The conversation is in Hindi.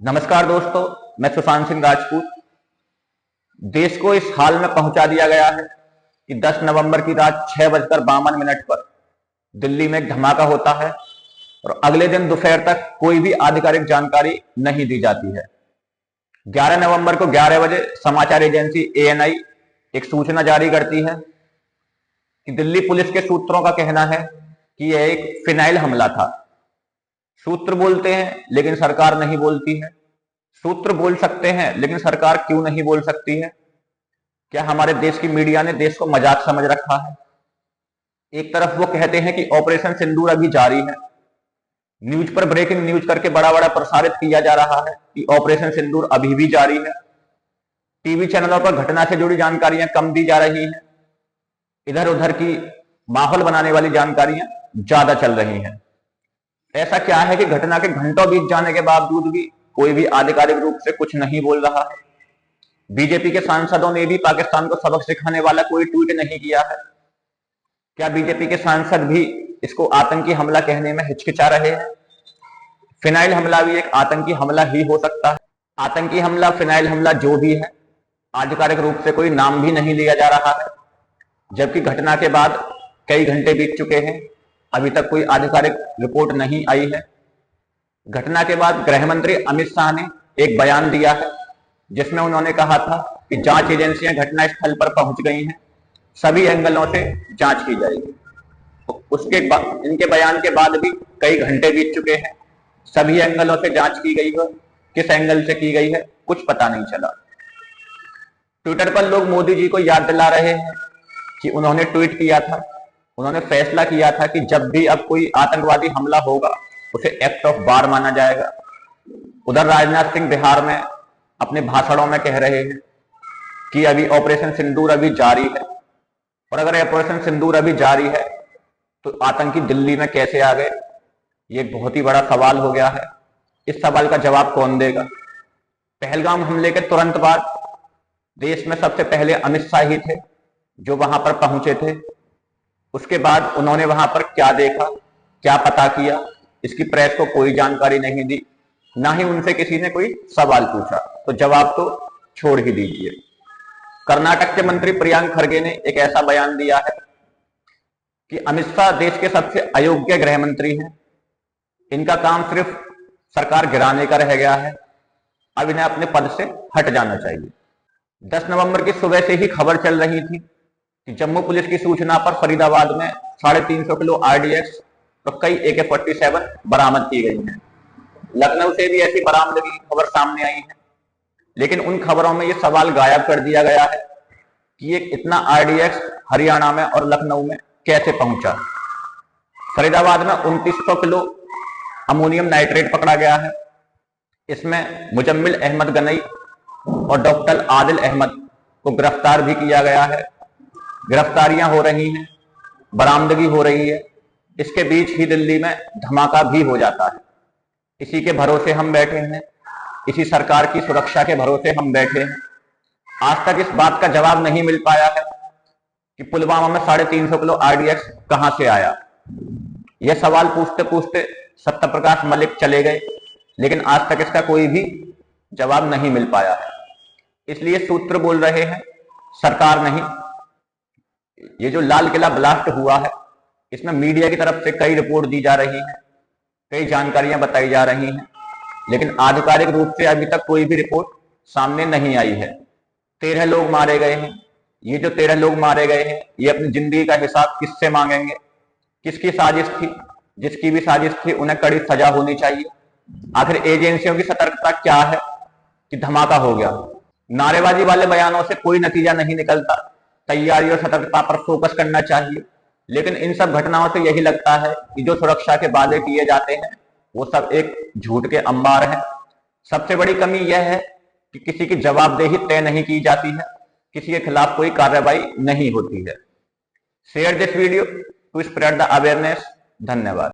नमस्कार दोस्तों, मैं सुशांत सिंह राजपूत। देश को इस हाल में पहुंचा दिया गया है कि 10 नवंबर की रात 6:52 पर दिल्ली में एक धमाका होता है और अगले दिन दोपहर तक कोई भी आधिकारिक जानकारी नहीं दी जाती है। 11 नवंबर को 11 बजे समाचार एजेंसी ANI एक सूचना जारी करती है कि दिल्ली पुलिस के सूत्रों का कहना है कि यह एक फिनाइल हमला था। सूत्र बोलते हैं लेकिन सरकार नहीं बोलती है। सूत्र बोल सकते हैं लेकिन सरकार क्यों नहीं बोल सकती है? क्या हमारे देश की मीडिया ने देश को मजाक समझ रखा है? एक तरफ वो कहते हैं कि ऑपरेशन सिंदूर अभी जारी है, न्यूज पर ब्रेकिंग न्यूज करके बड़ा बड़ा प्रसारित किया जा रहा है कि ऑपरेशन सिंदूर अभी भी जारी है। टीवी चैनलों पर घटना से जुड़ी जानकारियां कम दी जा रही हैं, इधर उधर की माहौल बनाने वाली जानकारियां ज्यादा चल रही हैं। ऐसा क्या है कि घटना के घंटों बीत जाने के बावजूद भी कोई भी आधिकारिक रूप से कुछ नहीं बोल रहा है? बीजेपी के सांसदों ने भी पाकिस्तान को सबक सिखाने वाला कोई ट्वीट नहीं किया है। क्या बीजेपी के सांसद भी इसको आतंकी हमला कहने में हिचकिचा रहे हैं? फिनाइल हमला भी एक आतंकी हमला ही हो सकता है। आतंकी हमला, फिनाइल हमला जो भी है, आधिकारिक रूप से कोई नाम भी नहीं लिया जा रहा है, जबकि घटना के बाद कई घंटे बीत चुके हैं, अभी तक कोई आधिकारिक रिपोर्ट नहीं आई है। घटना के बाद गृह मंत्री अमित शाह ने एक बयान दिया है जिसमें उन्होंने कहा था कि जांच एजेंसियां घटनास्थल पर पहुंच गई हैं, सभी एंगलों से जांच की जाएगी। उसके बाद इनके बयान के बाद भी कई घंटे बीत चुके हैं, सभी एंगलों से जांच की गई है, किस एंगल से की गई है कुछ पता नहीं चला। ट्विटर पर लोग मोदी जी को याद दिला रहे हैं कि उन्होंने ट्वीट किया था, उन्होंने फैसला किया था कि जब भी अब कोई आतंकवादी हमला होगा उसे एक्ट ऑफ वार माना जाएगा। उधर राजनाथ सिंह बिहार में अपने भाषणों में कह रहे हैं कि अभी ऑपरेशन सिंदूर अभी जारी है, और अगर ऑपरेशन सिंदूर अभी जारी है तो आतंकी दिल्ली में कैसे आ गए? ये एक बहुत ही बड़ा सवाल हो गया है। इस सवाल का जवाब कौन देगा? पहलगाम हमले के तुरंत बाद देश में सबसे पहले अमित शाह ही थे जो वहां पर पहुंचे थे। उसके बाद उन्होंने वहां पर क्या देखा, क्या पता किया, इसकी प्रेस को कोई जानकारी नहीं दी, ना ही उनसे किसी ने कोई सवाल पूछा, तो जवाब तो छोड़ ही दीजिए। कर्नाटक के मंत्री प्रियंक खरगे ने एक ऐसा बयान दिया है कि अमित शाह देश के सबसे अयोग्य गृह मंत्री हैं, इनका काम सिर्फ सरकार गिराने का रह गया है, अब इन्हें अपने पद से हट जाना चाहिए। 10 नवंबर की सुबह से ही खबर चल रही थी कि जम्मू पुलिस की सूचना पर फरीदाबाद में 350 किलो RDX तो कई AK-47 बरामद की गई हैं। लखनऊ से भी ऐसी बरामदगी की खबर सामने आई है, लेकिन उन खबरों में यह सवाल गायब कर दिया गया है कि एक इतना RDX हरियाणा में और लखनऊ में कैसे पहुंचा। फरीदाबाद में 2900 किलो अमोनियम नाइट्रेट पकड़ा गया है। इसमें मुजम्मिल अहमद गनई और डॉक्टर आदिल अहमद को गिरफ्तार भी किया गया है। गिरफ्तारियां हो रही हैं, बरामदगी हो रही है, इसके बीच ही दिल्ली में धमाका भी हो जाता है। इसी के भरोसे हम बैठे हैं, इसी सरकार की सुरक्षा के भरोसे हम बैठे हैं। आज तक इस बात का जवाब नहीं मिल पाया है कि पुलवामा में 350 किलो RDX कहां से आया। यह सवाल पूछते पूछते सत्यप्रकाश मलिक चले गए, लेकिन आज तक इसका कोई भी जवाब नहीं मिल पाया है। इसलिए सूत्र बोल रहे हैं, सरकार नहीं। ये जो लाल किला ब्लास्ट हुआ है, इसमें मीडिया की तरफ से कई रिपोर्ट दी जा रही हैं, कई जानकारियां बताई जा रही हैं, लेकिन आधिकारिक रूप से अभी तक कोई भी रिपोर्ट सामने नहीं आई है। 13 लोग मारे गए हैं। ये जो 13 लोग मारे गए हैं, ये अपनी जिंदगी का हिसाब किससे मांगेंगे? किसकी साजिश थी? जिसकी भी साजिश थी उन्हें कड़ी सजा होनी चाहिए। आखिर एजेंसियों की सतर्कता क्या है कि धमाका हो गया? नारेबाजी वाले बयानों से कोई नतीजा नहीं निकलता, तैयारी और सतर्कता पर फोकस करना चाहिए। लेकिन इन सब घटनाओं से यही लगता है कि जो सुरक्षा के वादे किए जाते हैं वो सब एक झूठ के अंबार हैं। सबसे बड़ी कमी यह है कि किसी की जवाबदेही तय नहीं की जाती है, किसी के खिलाफ कोई कार्रवाई नहीं होती है। Share this video to spread the awareness. धन्यवाद।